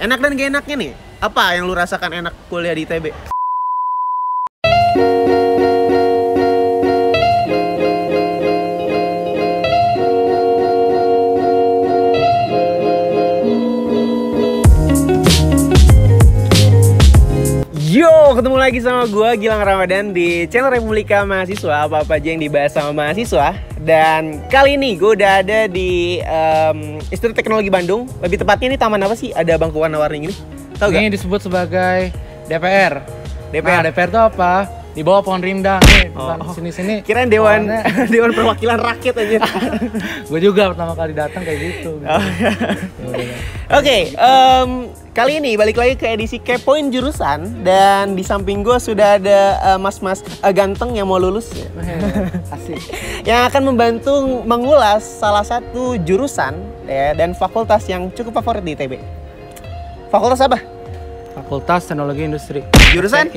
Enak dan gak enaknya nih, apa yang lu rasakan enak kuliah di ITB? Yo, ketemu lagi sama gua Gilang Ramadan di channel Republika Mahasiswa. Apa-apa aja yang dibahas sama mahasiswa. Dan kali ini gue udah ada di Institut Teknologi Bandung. Lebih tepatnya ini taman apa sih? Ada bangku warna-warni gini. Tahu gak? Ini disebut sebagai DPR. DPR. Nah, DPR itu apa? Di bawah pohon rindang. Nih, sini-sini. Kirain Dewan Perwakilan Rakyat aja. Gue juga pertama kali datang kayak gitu. Oke, kali ini balik lagi ke edisi Kepoin Jurusan. Dan di samping gue sudah ada mas-mas ganteng yang mau lulus. Asik. Yang akan membantu mengulas salah satu jurusan ya, dan fakultas yang cukup favorit di ITB. Fakultas apa? Fakultas Teknologi Industri. Jurusan?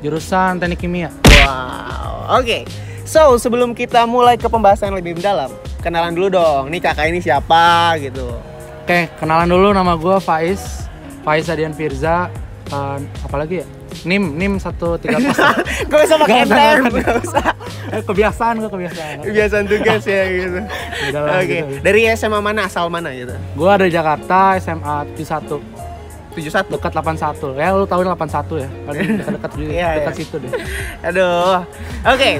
Jurusan Teknik Kimia. Wow, oke. So, sebelum kita mulai ke pembahasan yang lebih mendalam, kenalan dulu dong. Nih kakak ini siapa gitu. Oke, kenalan dulu, nama gue Faiz Adian Firza. Apalagi ya? NIM 134. Gak usah pakai NIM, gak usah. Kebiasaan tugas ya gitu. Oke. Dari SMA mana, asal mana gitu? Gue dari Jakarta, SMA 71. 71? Dekat 81. Ya lu tahu 81 ya. Paling dekat-dekat juga, dekat situ deh. Aduh. Oke.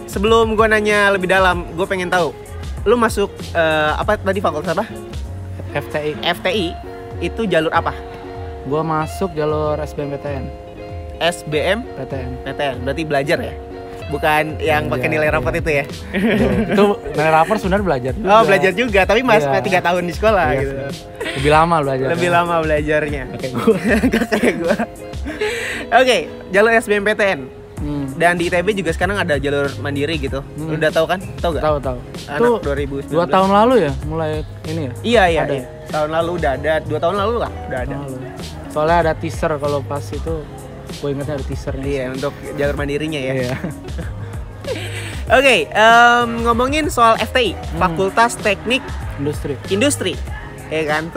Sebelum gue nanya lebih dalam, gue pengen tahu. Lu masuk apa tadi, fakultas apa? FTI. FTI itu jalur apa? Gua masuk jalur SBMPTN. PTN. Berarti belajar ya? Bukan yang pakai nilai rapor itu ya? Itu nilai rapor sebenarnya belajar juga. Oh, belajar juga, tapi Mas 3 tahun di sekolah gitu. Lebih lama belajar. Lebih lama belajarnya. Kayak gua. Kayak gua. Oke, jalur SBMPTN. Dan di ITB juga sekarang ada jalur mandiri gitu. Lu udah tahu kan? Tahu gak? Tahu. Anak 2019. 2 tahun lalu ya mulai ini ya? Iya. Ada. Tahun lalu udah ada, 2 tahun lalu lah udah ada. Soalnya ada teaser kalau pas itu, gue ingetnya ada teasernya. Iya, untuk jalur mandirinya ya. Iya. Oke, ngomongin soal FTI, Fakultas Teknik Industri. Ya kan,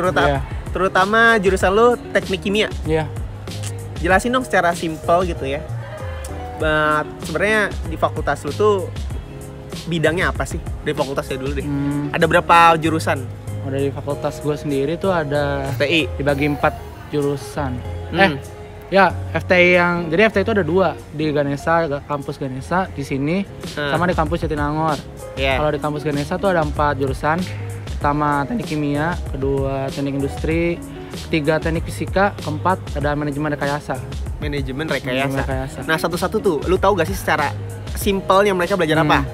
terutama jurusan lu Teknik Kimia. Iya. Jelasin dong secara simpel gitu ya. Sebenarnya di fakultas lu tuh bidangnya apa sih? Dari fakultasnya dulu deh. Ada berapa jurusan? Dari fakultas gue sendiri tuh ada FTI dibagi 4 jurusan. Ya, jadi FTI itu ada 2 di Ganesha, kampus Ganesha di sini, sama di kampus Jatinangor. Kalau di kampus Ganesha tuh ada 4 jurusan. Pertama Teknik Kimia, kedua Teknik Industri, ketiga Teknik Fisika, keempat ada Manajemen Rekayasa. Manajemen rekayasa. Nah, satu-satu tuh, lu tahu gak sih secara simpelnya mereka belajar apa?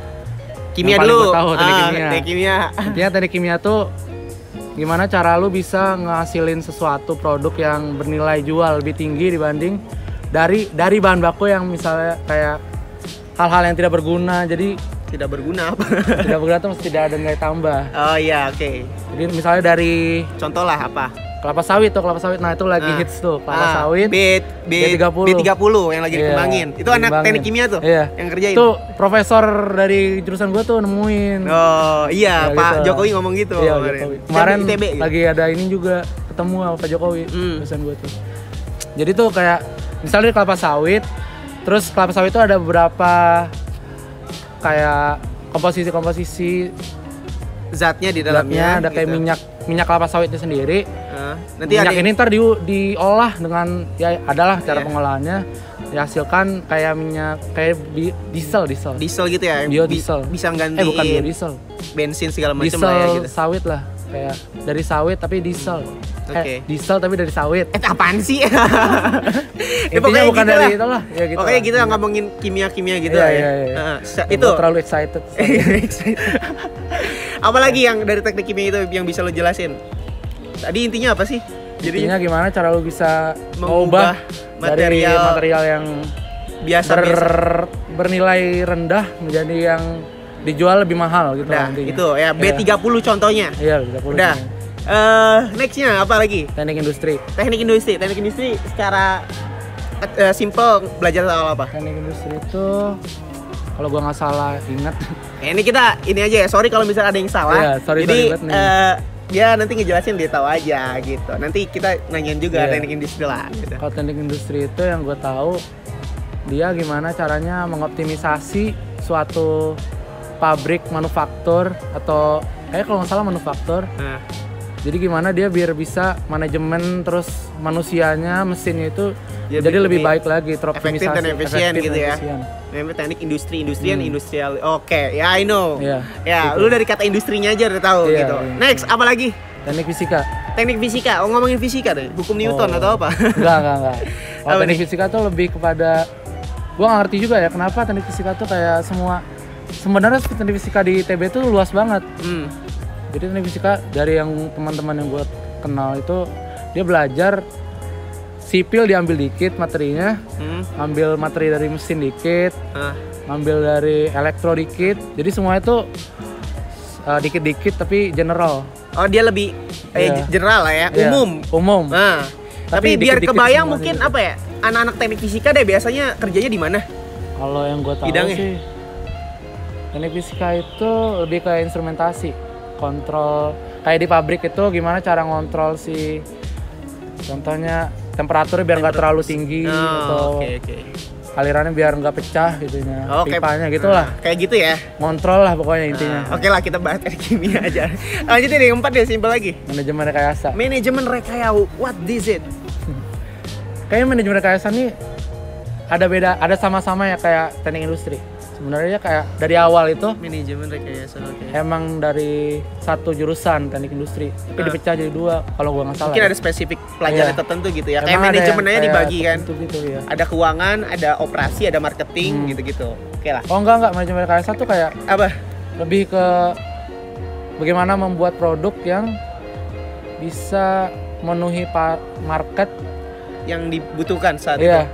Kimia dulu. Teknik Kimia. Intinya Teknik Kimia tuh gimana cara lu bisa ngasilin sesuatu produk yang bernilai jual lebih tinggi dibanding dari bahan baku yang misalnya kayak hal-hal yang tidak berguna. Jadi tidak berguna apa? Tidak berguna tuh mesti tidak ada nilai tambah. Oh iya, oke. Jadi misalnya dari contoh lah apa? Kelapa sawit. Nah itu lagi hits tuh, kelapa sawit B30 yang lagi dikembangin. Itu anak Teknik Kimia tuh yang kerjain. Itu profesor dari jurusan gua tuh nemuin. Oh iya, Pak gitu. Jokowi ngomong gitu. Iya, Jokowi. Kemarin ITB, gitu. Lagi ada ini juga ketemu sama Pak Jokowi jurusan gua tuh. Jadi tuh kayak misalnya di kelapa sawit, terus kelapa sawit itu ada beberapa kayak komposisi zatnya di dalamnya. Ada kayak gitu. minyak kelapa sawitnya sendiri. Nanti minyak ini ntar diolah dengan ya adalah cara pengolahannya, dihasilkan kayak minyak kayak diesel gitu ya. Biodiesel. Bisa gantiin bukan biodiesel, bensin segala macam diesel lah ya gitu. Sawit lah, kayak dari sawit tapi diesel. Diesel tapi dari sawit. Apaan sih? Intinya bukan gitu dari lah. Itulah ya gitu. Oke, kita ngomongin kimia gitu ya. Itu terlalu excited. Apalagi yang dari Teknik Kimia itu yang bisa lo jelasin? Tadi intinya apa sih? Jadi intinya gimana cara lo bisa mengubah material yang biasa bernilai rendah menjadi yang dijual lebih mahal gitu. Nah, itu ya B30 contohnya. Iya, B30. Udah. Nextnya apa lagi? Teknik Industri secara simple belajar soal apa? Teknik Industri itu kalau gua nggak salah ingat. Ini aja ya, sorry kalau misalnya ada yang salah. Sorry Jadi dia nanti ngejelasin dia tahu aja gitu. Nanti kita nanyain juga teknik industri lah gitu. Kalau teknik industri itu yang gue tahu dia gimana caranya mengoptimisasi suatu pabrik manufaktur atau kalau nggak salah manufaktur. Jadi gimana dia biar bisa manajemen terus manusianya, mesinnya itu jadi lebih baik lagi, teroptimisasi, efektif dan efisien gitu ya. Namanya teknik industrian industrial. Oke, ya I know. Ya, gitu. Lu dari kata industrinya aja udah tahu gitu. Next, apa lagi? Teknik fisika. Teknik fisika. Oh, ngomongin fisika deh. Hukum Newton atau apa? Enggak. Kalau teknik fisika tuh lebih kepada gua nggak ngerti juga ya kenapa teknik fisika tuh kayak sebenarnya teknik fisika di ITB tuh luas banget. Jadi teknik fisika dari yang teman-teman yang gue kenal itu dia belajar sipil diambil dikit materinya, ambil materi dari mesin dikit, ambil dari elektro dikit. Jadi semua itu dikit-dikit tapi general. Oh dia lebih general lah ya, umum. Nah, tapi biar kebayang mungkin apa ya anak-anak teknik fisika deh biasanya kerjanya di mana? Kalau yang gue tahu bidangnya sih teknik fisika itu lebih kayak instrumentasi. Kontrol kayak di pabrik itu gimana cara ngontrol contohnya temperaturnya biar nggak terlalu tinggi atau alirannya biar nggak pecah gitunya, pipanya gitulah. Kayak gitu ya. Ngontrol lah pokoknya intinya. Oke lah kita bahas teknik kimia aja. Lanjutin deh yang 4 deh simpel lagi. Manajemen rekayasa. Manajemen rekayasa. What is it? Kayaknya manajemen rekayasa nih ada sama-sama ya kayak teknik industri. Sebenarnya kayak dari awal itu manajemen rekayasa emang dari satu jurusan teknik industri tapi dipecah jadi 2 kalau gua nggak salah. Mungkin ada spesifik pelajaran tertentu gitu ya. Kayak manajemennya dibagi kan. Gitu, ya. Ada keuangan, ada operasi, ada marketing gitu-gitu. Oke lah. Oh enggak manajemen rekayasa tuh kayak apa? Lebih ke bagaimana membuat produk yang bisa memenuhi market yang dibutuhkan saat itu.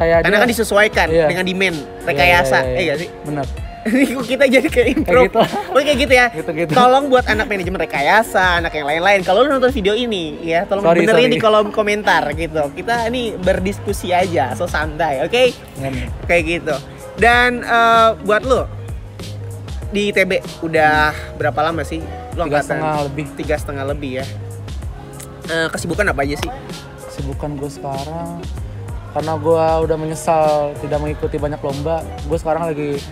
Karena kan disesuaikan dengan demand rekayasa, gak sih? Benar. Ini kok kita jadi kayak intro. Kayak gitu ya. Gitu. Tolong buat anak manajemen rekayasa, anak yang lain-lain. Kalau lu nonton video ini, ya tolong benerin di kolom komentar gitu. Kita ini berdiskusi aja, so santai, oke? Kayak gitu. Dan buat lu di ITB udah berapa lama sih? Lu 3,5 lebih. 3,5 lebih ya. Kesibukan apa aja sih? Kesibukan gue sekarang karena gue udah menyesal tidak mengikuti banyak lomba, gue sekarang lagi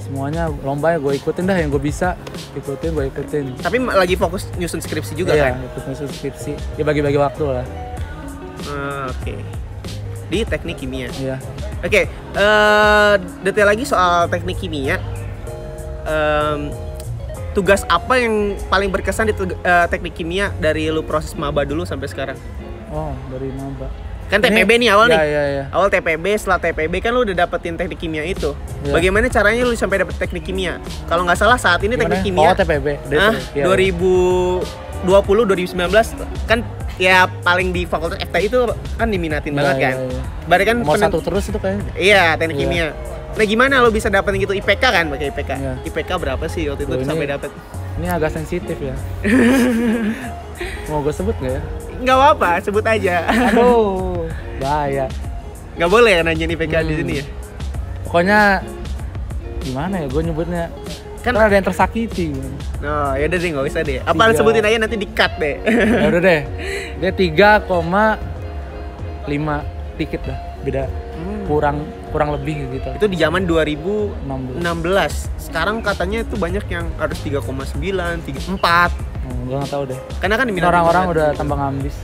semuanya lomba ya gue ikutin dah yang gue bisa gue ikutin. Tapi lagi fokus nyusun skripsi juga kan? Iya, nyusun skripsi, ya bagi-bagi waktu lah. Oke. Di teknik kimia. Iya. Oke. Detail lagi soal teknik kimia. Tugas apa yang paling berkesan di teknik kimia dari lu proses maba dulu sampai sekarang? Oh, dari maba. Kan TPB nih awal nih. Awal TPB, setelah TPB kan lu udah dapetin teknik kimia itu. Bagaimana caranya lu sampai dapet teknik kimia? Kalau nggak salah saat ini teknik kimia. Oh, TPB. 2020 2019 kan ya paling di fakultas FTI itu kan diminatin banget kan. Berarti kan nomor 1 terus itu kayaknya. Iya, teknik kimia. Nah, gimana lu bisa dapetin gitu IPK kan pakai IPK? IPK berapa sih waktu itu sampai dapet? Ini agak sensitif ya. Mau gue sebut nggak ya? Nggak apa-apa, sebut aja. Aduh, bahaya. Nggak boleh ya nanyain IPK di sini ya? Pokoknya gimana ya gue nyebutnya? Kan ada yang tersakiti. Oh, ya udah deh, nggak usah deh. Apa sebutin aja nanti di-cut deh. Ya udah deh. Dia 3,5 dikit dah, beda. Kurang lebih gitu. Itu di zaman 2016. Sekarang katanya itu banyak yang harus 3,9, 3,4. Gue nggak tahu deh. Karena kan orang-orang udah tambah ngambis.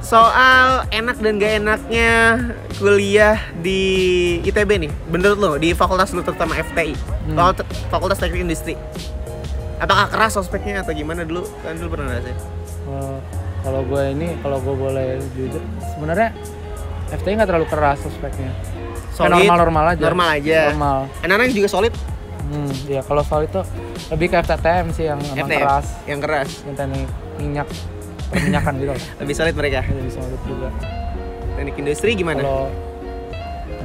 Soal enak dan gak enaknya kuliah di ITB nih, menurut lo di fakultas lo terutama FTI, Fakultas Teknik Industri, apakah keras ospeknya atau gimana dulu? Kan dulu pernah ngerasain? Kalau gue boleh jujur, sebenarnya FTI nggak terlalu keras ospeknya. Solid, normal aja. Normal. Anak-anak juga solid. Ya kalau solid tuh lebih ke FTTM sih yang emang keras. Yang keras. Yang teknik perminyakan gitu. Lebih solid mereka. Lebih solid juga. Teknik industri gimana? Kalau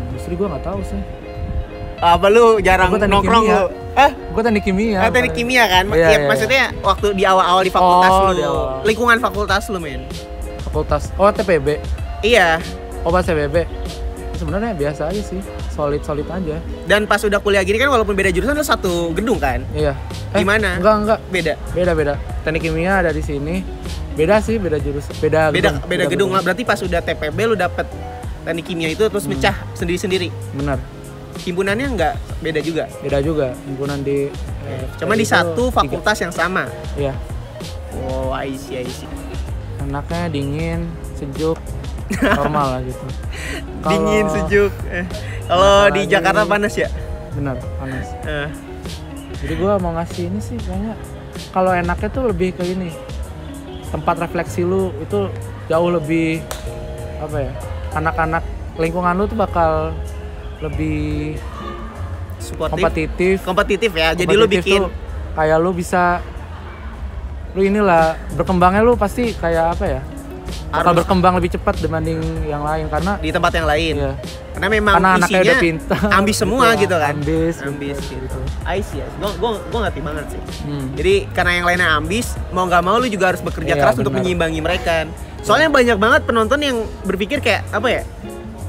industri gue nggak tahu sih. Apa lu jarang nongkrong lu? Gue teknik kimia. Teknik kimia kan? Iya, maksudnya waktu di awal-awal di fakultas lu. Lingkungan fakultas lu, men. Fakultas. Oh, TPB. Iya. Oh, pas TPB. sebenarnya biasa aja sih, solid aja. Dan pas udah kuliah gini kan walaupun beda jurusan lo satu gedung kan? Iya. Gimana? Enggak. Beda. Teknik kimia ada di sini. Beda sih, beda jurusan. Beda gedung lah. Berarti pas udah TPB lo dapet teknik kimia itu terus mecah sendiri-sendiri. Benar. Himpunannya nggak beda juga? Beda juga. Himpunan di cuma di satu fakultas yang sama? Iya. Oh, I see. Enaknya dingin, sejuk, normal lah gitu. Dingin, sejuk. Kalau di Jakarta panas ya? Benar, panas. Jadi gua mau ngasih ini sih kayaknya. Kalau enaknya tuh lebih ke ini. Tempat refleksi lu itu jauh lebih apa ya? Anak-anak lingkungan lu tuh bakal lebih kompetitif ya. Jadi lu bikin kayak lu bisa lu inilah berkembangnya lu pasti kayak apa ya? Bakal berkembang lebih cepat dibanding yang lain karena di tempat yang lain. Iya. Karena memang anaknya udah pintar. Ambis semua gitu kan. Ambis gitu. I see. Gua ngerti banget sih. Jadi karena yang lainnya ambis, mau nggak mau lu juga harus bekerja keras untuk menyeimbangi mereka. Soalnya banyak banget penonton yang berpikir kayak apa ya?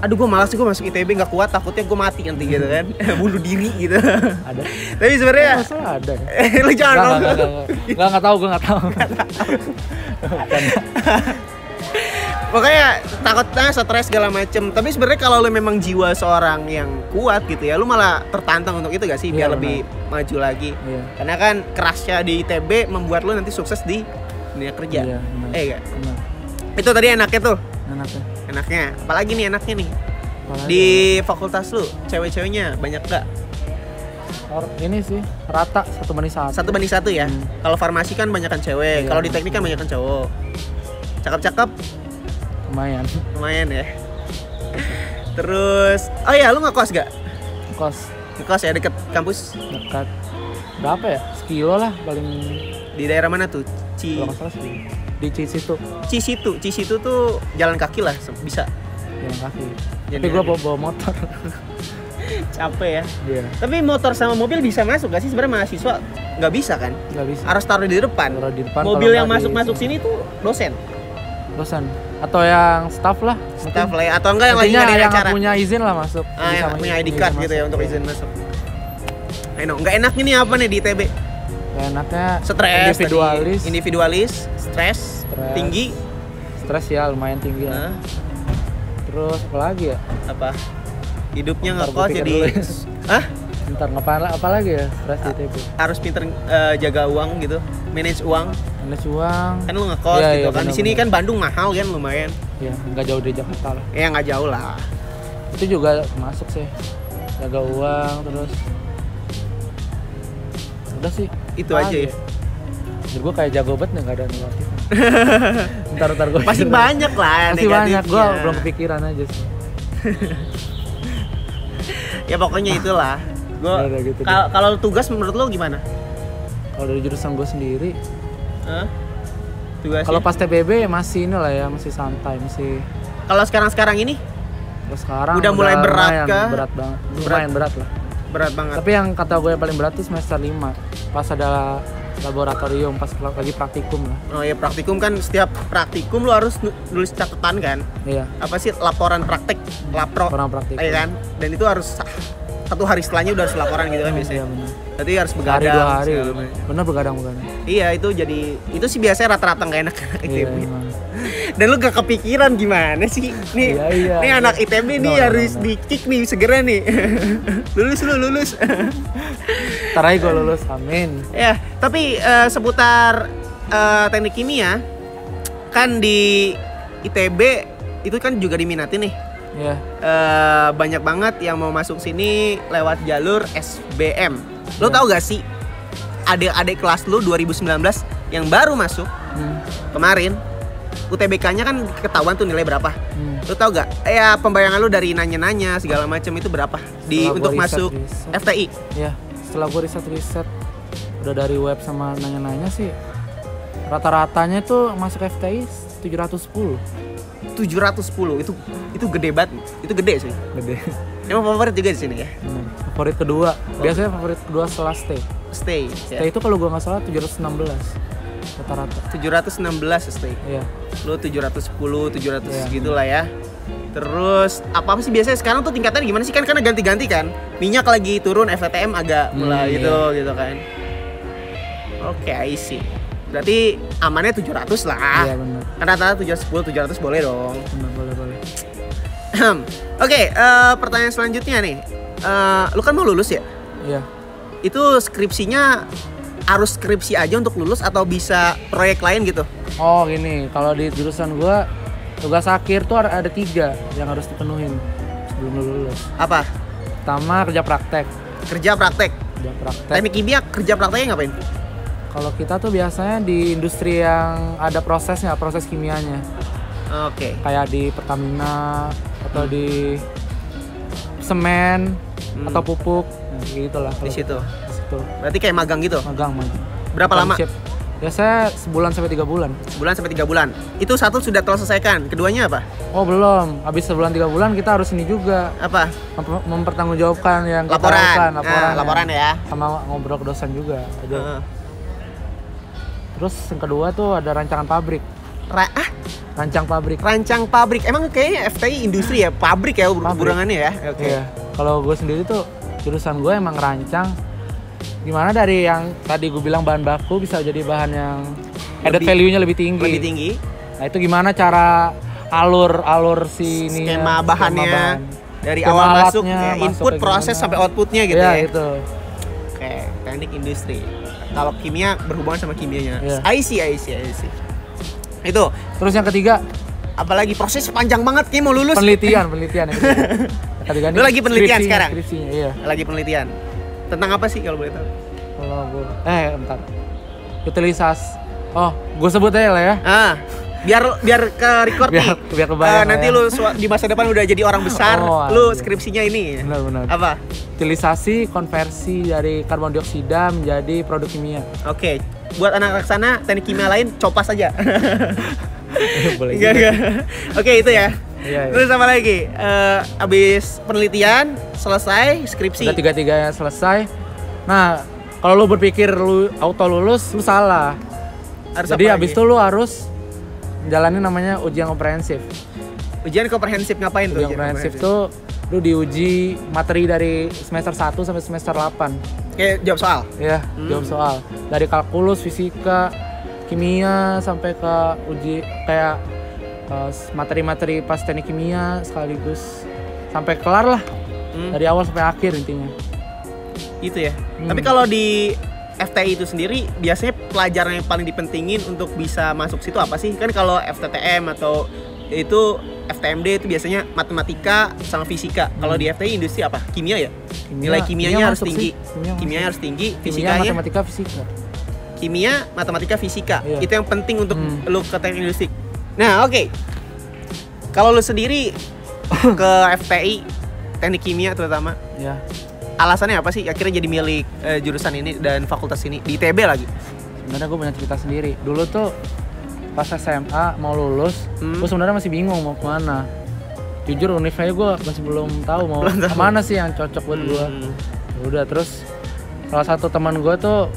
Aduh gue malas sih gue masuk ITB nggak kuat, takutnya gue mati nanti gitu kan. Bunuh diri gitu. Ada. Tapi sebenarnya ada. Lu jangan nggak tahu, gue nggak tahu. Makanya takutnya stres segala macem. Tapi sebenarnya kalau lu memang jiwa seorang yang kuat gitu ya, lu malah tertantang untuk itu gak sih? Biar lebih maju lagi. Karena kan kerasnya di ITB membuat lu nanti sukses di dunia kerja. Gak? Itu tadi enaknya tuh. Enaknya. Apalagi nih enaknya nih? Di fakultas lu, cewek-ceweknya banyak gak? Ini sih rata 1:1. 1:1 ya. Kalau farmasi kan banyakan cewek. Kalau di teknik kan banyakan cowok. Cakep-cakep. Lumayan ya. Terus, oh ya, lu ngekos gak? Ngekos ya, deket kampus? Dekat. Berapa ya? Sekilo lah paling. Di daerah mana tuh? Kalau nggak salah sih. Di Cisitu tuh jalan kaki lah, bisa. Jalan kaki. Tapi gua bawa motor. Capek ya? Iya. Tapi motor sama mobil bisa masuk gak sih? Sebenarnya mahasiswa nggak bisa kan? Nggak bisa. Harus taruh di depan. Mobil yang masuk sini tuh dosen atau yang staff lah ya, atau enggak yang lagi ngadain acara yang punya izin lah masuk yang punya ID card gitu ya untuk izin masuk. Nggak enak ini apa nih di ITB? Enaknya stres, individualis, stres tinggi. Stres ya lumayan tinggi lah. Terus apa lagi ya? Apa? Hidupnya ngekos jadi Ntar apa lagi ya stres di ITB? Harus pinter jaga uang gitu, manage uang. Kan lu ngekos gitu kan. Di sini kan Bandung mahal kan lumayan. Iya, nggak jauh dari Jakarta lah. Iya, nggak jauh lah. Itu juga masuk sih. Jaga uang terus. Udah sih. Itu aja ya. Jadi gue kayak jago banget nih, nggak ada negatif. Ntar gue masih banyak lah masih banyak, gue belum kepikiran aja sih. Ya pokoknya itulah. Gitu kalau tugas menurut lo gimana? Kalau dari jurusan gue sendiri, kalau pas TBB masih inilah ya, masih santai, masih. Kalau sekarang ini? Kalau sekarang udah mulai berat kah? Berat banget, lumayan berat lah. Berat banget. Tapi yang kata gue yang paling berat itu semester 5, pas ada laboratorium, pas lagi praktikum lah. Oh iya, praktikum kan setiap praktikum lo harus nulis catatan kan? Iya. Apa sih laporan praktek, laporan praktikum. Iya kan? Dan itu harus 1 hari setelahnya udah harus laporan gitu kan biasanya. Iya benar. Jadi harus begadang. 2 hari. Bener begadang. Iya, itu sih biasanya rata-rata nggak enak anak ITB. Iya, dan lu gak kepikiran gimana sih? Nih, nih anak ITB nih harus di-kick nih segera nih. lulus. Ntar aja gue lulus, amin. Ya, tapi seputar teknik kimia kan di ITB itu kan juga diminati nih. Iya. Banyak banget yang mau masuk sini lewat jalur SBM. Lo tau gak sih adik-adik kelas lo 2019 yang baru masuk kemarin UTBK-nya kan ketahuan tuh nilai berapa. Lo tau gak? Ya pembayangan lo dari nanya-nanya segala macam itu berapa untuk masuk FTI? Ya, setelah gue riset udah dari web sama nanya-nanya sih rata-ratanya tuh masuk FTI 710 itu gede banget. Itu gede sih. Gede. Emang favorit juga di sini ya? Favorit kedua. Biasanya favorit kedua setelah stay. Stay itu kalau gua nggak salah 716 rata-rata. 716 stay. Iya. Lu 710, 700 gitulah ya. Terus apa sih biasanya sekarang tuh tingkatannya gimana sih, kan karena ganti-ganti kan, minyak lagi turun, FTM agak mulai gitu kan. Oke, I see. Berarti amannya 700 lah. Iya benar. Karena rata-rata 700 boleh dong. Benar, boleh. Oke, pertanyaan selanjutnya nih. Lu kan mau lulus ya? Iya. Itu skripsinya harus skripsi aja untuk lulus atau bisa proyek lain gitu? Oh gini, kalau di jurusan gua tugas akhir tuh ada 3 yang harus dipenuhin sebelum lulus. Apa? Pertama kerja praktek. Kerja praktek. Teknik kimia kerja prakteknya ngapain? Kalau kita tuh biasanya di industri yang ada prosesnya, proses kimianya. Oke. Kayak di Pertamina atau di semen atau pupuk, gitulah. Di situ. Gitu. Berarti kayak magang gitu? Magang. Berapa lama? Biasanya sebulan sampai 3 bulan. Sebulan sampai 3 bulan. Itu satu sudah terselesaikan. Keduanya apa? Oh belum. Habis sebulan 3 bulan kita harus ini juga. Apa? Mempertanggungjawabkan yang kita laporan. laporan. Laporan ya. Sama ngobrol ke dosen juga. Terus yang kedua tuh ada rancangan pabrik. Rancang pabrik. Emang kayaknya FTI industri ya, pabrik ya hubungannya ya. Oke. Iya. Kalau gue sendiri tuh jurusan gue emang rancang. Gimana dari yang tadi gue bilang bahan baku bisa jadi bahan yang added value-nya lebih tinggi. Nah, itu gimana cara alur si skema bahannya dari awal masuk ya, input, proses sampai outputnya gitu ya. Iya, itu. Oke, teknik industri. Kalau kimia berhubungan sama kimianya. Yeah. I see. Itu. Terus yang ketiga, apalagi proses panjang banget, kayak mau lulus. Penelitian. Lu lagi penelitian sekarang? Skripsinya, iya. Lagi penelitian. Tentang apa sih kalau boleh tahu? Kalau gue, bentar. Utilisasi. Oh, gue sebut aja lah ya. Biar ke record nih. Biar kebayang. Nanti ya. lu di masa depan udah jadi orang besar, lu skripsinya ini. Benar. Apa? Utilisasi konversi dari karbon dioksida menjadi produk kimia. Oke. Buat anak-anak sana teknik kimia lain copas aja. Boleh. Enggak. Oke, itu ya. Iya. Terus apa lagi? Abis penelitian selesai, skripsi. Udah 3-3 selesai. Nah, kalau lu berpikir lu auto lulus, lu salah. Jadi abis itu lu harus jalanin namanya ujian komprehensif. Ujian komprehensif ngapain tuh? Ujian komprehensif tuh lu diuji materi dari semester 1 sampai semester 8. Kayak jawab soal? Iya, jawab soal. Dari kalkulus, fisika, kimia sampai ke uji kayak materi-materi pas teknik kimia sekaligus sampai kelar lah. Dari awal sampai akhir intinya. Itu ya. Tapi kalau di FTI itu sendiri biasanya pelajaran yang paling dipentingin untuk bisa masuk situ apa sih? Kan kalau FTTM atau itu FTMD itu biasanya matematika sama fisika. Kalau di FTI industri apa? Kimia ya? Nilai kimianya harus tinggi. Kimianya harus tinggi, fisikanya matematika fisika. Kimia, matematika, fisika. Iya. Itu yang penting untuk lu ke teknik industri. Nah, oke. Kalau lu sendiri ke FTI teknik kimia terutama. Iya. Alasannya apa sih akhirnya jadi milik jurusan ini dan fakultas ini di ITB lagi? Sebenarnya gue punya cerita sendiri. Dulu tuh pas SMA mau lulus, gue sebenarnya masih bingung mau kemana. Jujur universitasnya gue masih belum tahu mau kemana sih yang cocok buat gue. Udah terus salah satu teman gue tuh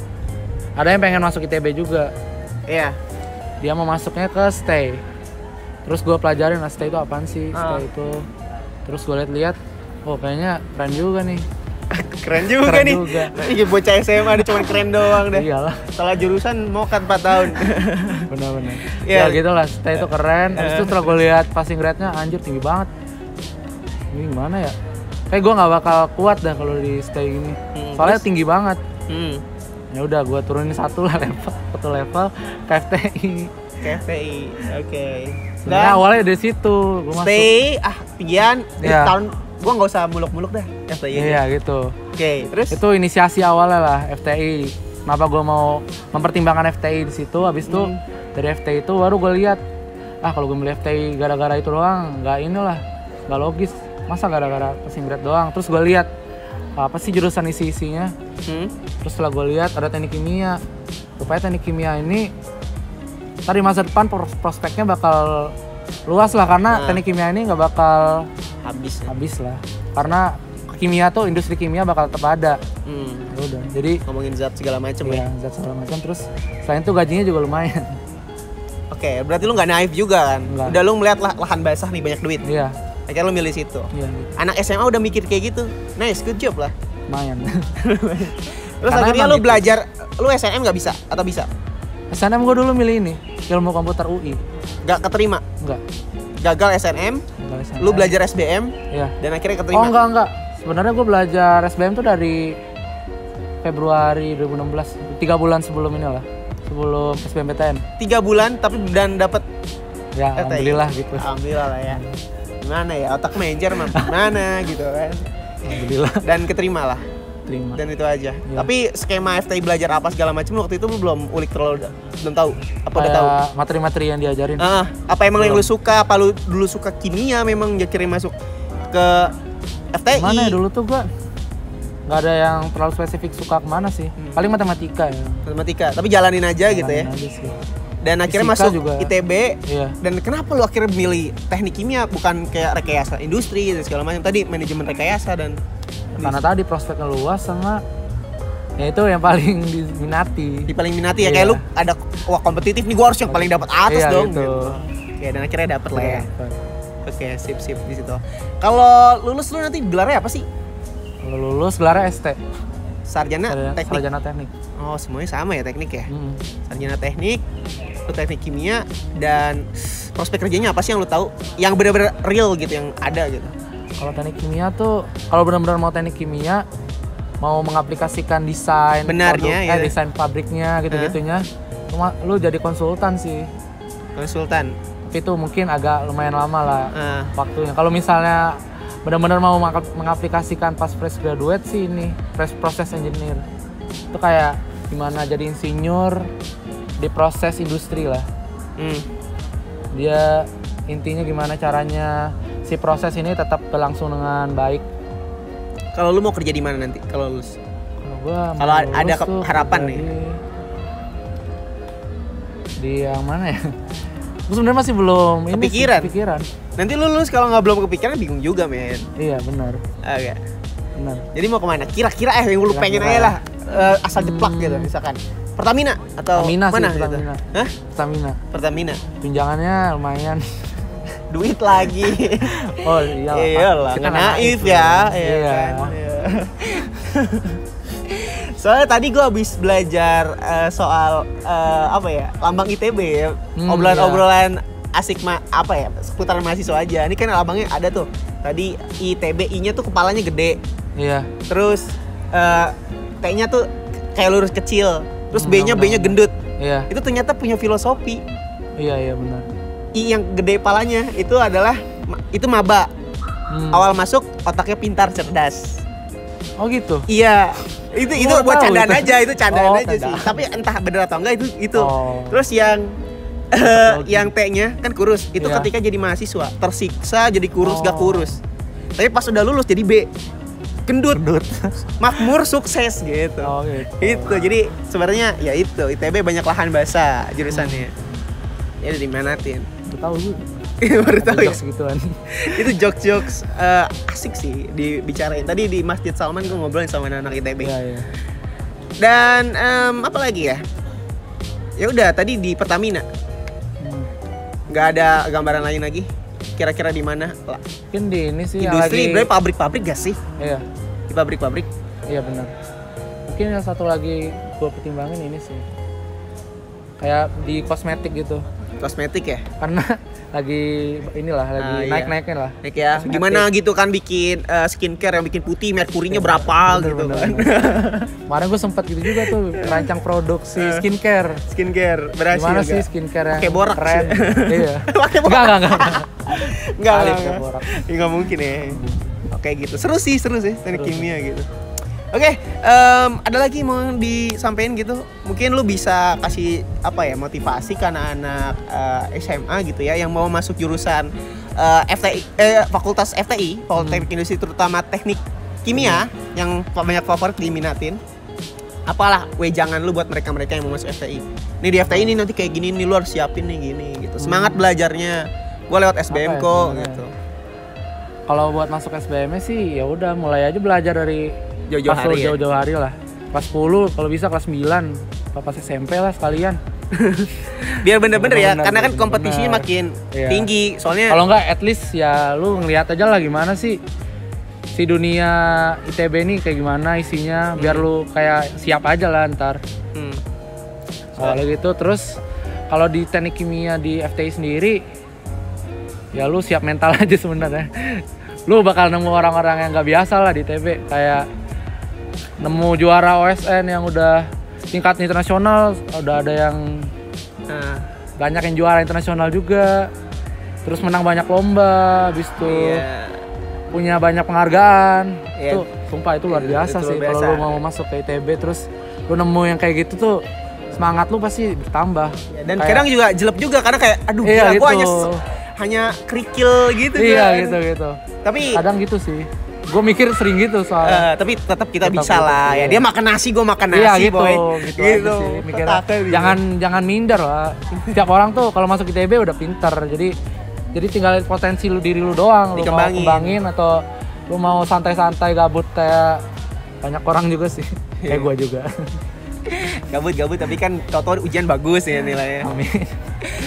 ada yang pengen masuk ITB juga. Iya. Dia mau masuknya ke STAY. Terus gue pelajarin lah STAY itu apaan sih, STAY itu. Terus gue lihat-lihat, oh kayaknya keren juga nih. Keren juga nih. Iya, bocah SMA dia cuma keren doang deh. Iyalah. Salah jurusan mau kan 4 tahun. Benar-benar. Ya gitu lah, STAY itu keren. Terus itu setelah gue lihat passing grade-nya anjir tinggi banget. Ini gimana ya? Kayak gue nggak bakal kuat dah kalau di STAY ini. Soalnya tinggi banget. Ya udah gue turunin satu level ke FTI. Oke. Nah, awalnya dari situ gue masuk. STAY tinggian tahun gue nggak usah muluk-muluk dah FTI. Iya gitu. Oke, terus itu inisiasi awalnya lah FTI. Kenapa gue mau mempertimbangkan FTI di situ? Habis itu dari FTI itu baru gue lihat, kalau gue milih FTI gara-gara itu doang, nggak logis. Masa gara-gara passing grade doang? Terus gue lihat apa sih jurusan isinya. Terus setelah gue lihat ada teknik kimia. Rupanya teknik kimia ini tadi masa depan prospeknya bakal luas lah karena teknik kimia ini nggak bakal habis lah karena kimia tuh industri kimia bakal tetap ada. Udah jadi ngomongin zat segala macam ya. Zat segala macam terus selain itu gajinya juga lumayan. Oke, berarti lu nggak naif juga kan? Enggak. Udah lu melihat lahan basah nih banyak duit. Iya. Akhirnya lu milih situ. Iya. Gitu. Anak SMA udah mikir kayak gitu. Nice, good job lah. Lumayan. Terus Karena akhirnya lu emang gitu. belajar, lu SNM nggak bisa atau bisa? SNM gue dulu milih ini, ilmu komputer UI. Nggak keterima. Enggak. Gagal SNM. Enggak SNM. Lu belajar SBM. Iya. Dan akhirnya Oh keterima. enggak. Sebenarnya gue belajar SBM tuh dari Februari 2016, 3 bulan sebelum inilah, sebelum SBMPTN. 3 bulan tapi dan dapat. Ya, alhamdulillah gitu. Alhamdulillah lah ya. Gimana ya, otak manajer mah gimana gitu kan. Alhamdulillah. Dan keterima lah. Terima. Dan itu aja. Ya. Tapi skema FTI belajar apa segala macam waktu itu lu belum ulik terlalu, belum tahu. Apa udah tahu? Kayak materi-materi yang diajarin. Apa emang yang lu suka? Apa lu dulu suka kimia memang jadi masuk ke FTI? Mana ya dulu tuh gua nggak ada yang terlalu spesifik suka kemana sih. Paling matematika ya. Matematika. Tapi jalanin aja gitu ya. Jalanin aja sih. Dan akhirnya Fisika masuk juga. ITB. Iya. Dan kenapa lu akhirnya milih teknik kimia bukan kayak rekayasa industri dan segala macam tadi manajemen rekayasa dan Karena tadi prospeknya luas sama ya itu yang paling diminati. di paling minati ya Iya. kayak lu ada wah kompetitif nih gua harus yang paling dapat atas Iya, dong gitu. Oke, dan akhirnya dapet lah ya. Iya. Oke, sip di situ. Kalau lulus lu nanti gelarnya apa sih? Kalau lulus gelarnya ST. Sarjana teknik. Sarjana teknik. Oh, semuanya sama ya teknik ya? Mm. Sarjana teknik, lu teknik kimia dan prospek kerjanya apa sih yang lu tahu? Yang benar-benar real gitu yang ada gitu. Kalau teknik kimia tuh, kalau benar-benar mau teknik kimia, mau mengaplikasikan desain Benarnya, ya. desain pabriknya gitu-gitunya, lu jadi konsultan sih. Konsultan. Tapi itu mungkin agak lumayan lama lah Ah. waktunya. Kalau misalnya benar-benar mau mengaplikasikan pas fresh graduate sih ini, proses engineer. Itu kayak gimana jadi insinyur di proses industri lah. Dia intinya gimana caranya si proses ini tetap berlangsung dengan baik. Kalau lu mau kerja di mana nanti kalau lulus? Kalau ada harapan nih. Di yang mana ya? Gue sebenarnya masih belum kepikiran. Nanti lu lulus kalau nggak belum kepikiran bingung juga, men. Iya, benar. Oke. Benar. Jadi mau kemana? Kira-kira yang lu pengen aja lah. Asal jeplak gitu misalkan. Pertamina atau Pertamina mana sih, gitu? Pertamina. Hah? Pertamina. Pertamina. Tunjangannya lumayan. Duit lagi. Oh iyalah. Iyalah, Kita nggak naif ya. Iya. Kan? Iya. Soalnya tadi gue habis belajar soal apa ya lambang ITB ya, obrolan-obrolan asik apa ya seputaran mahasiswa aja. Ini kan lambangnya ada tuh. Tadi ITB I-nya tuh kepalanya gede. Iya. Terus T-nya tuh kayak lurus kecil. Terus B-nya benar. gendut. Iya. Itu ternyata punya filosofi. Iya benar. I yang gede palanya itu adalah itu maba. Awal masuk otaknya pintar cerdas. Oh gitu. Iya. Itu Gua buat tahu candaan itu. aja, itu candaan aja Candaan. sih. Tapi entah bener atau enggak itu. Oh. Terus yang T-nya kan kurus. Itu Iya. ketika jadi mahasiswa, tersiksa jadi kurus gak Oh. kurus. Tapi pas udah lulus jadi B. Gendut. Makmur sukses gitu. Oh gitu. Itu. Jadi sebenarnya ya itu ITB banyak lahan basah jurusannya. Ya udah dimanatin. Gue tahu juga. Baru tahu ya. Jokes gituan. Itu jokes asik sih dibicarain. Tadi di Masjid Salman gue ngobrolin sama anak ITB. Iya. Dan apa lagi ya? Ya udah tadi di Pertamina. Nggak ada gambaran lain lagi. Kira-kira di mana? Mungkin di ini sih Industri, yang lagi. berarti pabrik-pabrik gak sih? Iya. Di pabrik-pabrik. Iya benar. Mungkin yang satu lagi gue pertimbangin ini sih. Kayak di kosmetik gitu. Kosmetik ya? Karena lagi iya. naik-naiknya lah. Naik ya. Kosmetik. Gimana gitu kan bikin skincare yang bikin putih, merkurinya berapa gitu kan. Kemarin gue sempat gitu juga tuh rancang produksi skincare. Skincare berhasil Gimana gak? sih skincare yang Pakai borax keren? ya? Iya. Pakai borax. Enggak. Enggak. pakai borax. Ya, nggak mungkin ya. Oke gitu. Seru sih teknik kimia gitu. Oke, ada lagi mau disampaikan gitu? Mungkin lu bisa kasih apa ya motivasi ke anak-anak SMA gitu ya yang mau masuk jurusan FTI, Fakultas FTI, Fakultas Teknik Industri terutama teknik kimia yang banyak favorit diminatin. Apalah wejangan lu buat mereka-mereka yang mau masuk FTI. Nih di FTI ini nanti kayak gini nih lu harus siapin nih gini gitu. Semangat belajarnya. Gua lewat SBM kok gitu. Kalau buat masuk SBM sih ya udah mulai aja belajar dari Jauh-jauh hari ya? jauh-jauh hari lah. Kelas 10 kalau bisa kelas 9 pas SMP lah sekalian. Biar bener-bener ya, Bener-bener, karena kan kompetisinya makin tinggi. Soalnya kalau nggak at least ya lu ngeliat aja lah gimana sih si dunia ITB ini kayak gimana isinya, biar lu kayak siap aja lah ntar. Soalnya gitu. Terus kalau di teknik kimia di FTI sendiri ya lu siap mental aja sebenarnya. Lu bakal nemu orang-orang yang nggak biasa lah di ITB, kayak nemu juara OSN yang udah tingkat internasional, udah ada yang banyak yang juara internasional juga, terus menang banyak lomba, habis itu punya banyak penghargaan. Itu sumpah itu luar biasa sih. Kalau lu mau masuk ke ITB terus lu nemu yang kayak gitu tuh, semangat lu pasti bertambah. Dan kayak, kadang juga jelek juga karena kayak aduh gila, gitu. Gua hanya kerikil gitu kan. gitu. Tapi kadang gitu sih. Gue mikir sering gitu soalnya. Tapi tetap kita bisa lah. Ya dia makan nasi, gue makan nasi, gitu, boy. Gitu sih. Mikir, jangan minder lah. Setiap orang tuh kalau masuk ITB udah pintar. Jadi tinggal potensi lu, diri lu doang. Lu mau kembangin atau lu mau santai-santai gabut kayak banyak orang juga sih. Kayak gue juga. Gabut tapi kan tau-tau ujian bagus ya nilainya. Amin.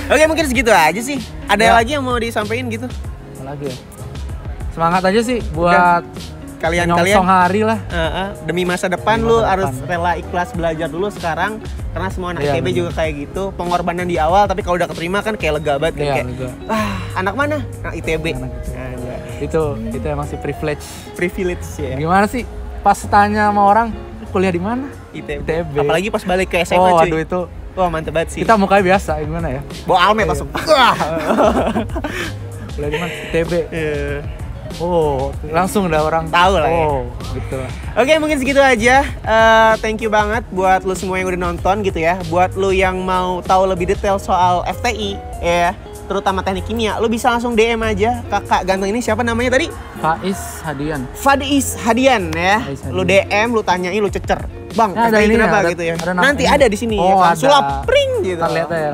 Oke, mungkin segitu aja sih. Ada lagi yang mau disampaikan gitu? Apa lagi ya? Semangat aja sih buat kalian hari lah. Demi masa depan lu harus rela ikhlas belajar dulu sekarang, karena semua anak ITB juga kayak gitu, pengorbanan di awal, tapi kalau udah keterima kan kayak lega banget kan, kayak anak mana? Anak ITB. Itu emang sih privilege ya. Gimana sih pas tanya sama orang kuliah di mana? ITB. Apalagi pas balik ke SMA cuy. Aduh itu. Wah, mantep banget sih. Kita mukanya biasa, gimana ya? Bawa almet langsung. Kuliah di mana? ITB. Langsung udah orang tahu lah ya. Gitu. Oke, mungkin segitu aja. Thank you banget buat lu semua yang udah nonton gitu ya. Buat lu yang mau tahu lebih detail soal FTI ya, terutama teknik kimia, lu bisa langsung DM aja kakak ganteng ini, siapa namanya tadi? Faiz Hadian ya. Lu DM, lu tanyain, lu cecer. Bang, FTI kenapa gitu ya? Nanti ada di sini ya kan. Sulap pring gitu. Lihat ya.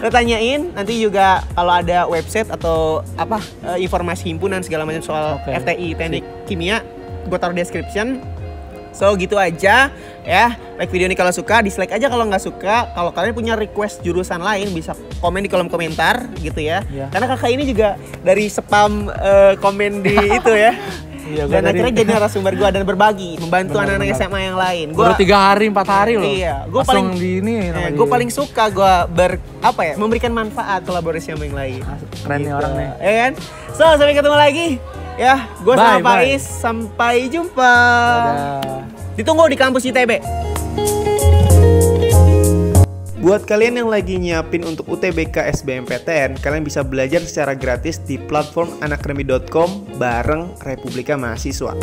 Lu tanyain, nanti juga kalau ada website atau apa informasi himpunan segala macam soal FTI teknik kimia, gue taruh description. So gitu aja ya. Like video ini kalau suka, dislike aja kalau nggak suka. Kalau kalian punya request jurusan lain bisa komen di kolom komentar gitu ya. Karena kakak ini juga dari spam komen di itu ya. Dan akhirnya jadi narasumber gue dan berbagi, membantu anak-anak SMA yang lain. Baru 3 hari 4 hari loh. Iya, gue paling suka gue memberikan manfaat, kolaborasi sama yang lain. Keren nih orang nih. Ya kan? So sampai ketemu lagi. Ya, gue sama Faiz. Sampai jumpa. Ditunggu di kampus ITB. Buat kalian yang lagi nyiapin untuk UTBK SBMPTN, kalian bisa belajar secara gratis di platform anakademi.com bareng Republika Mahasiswa.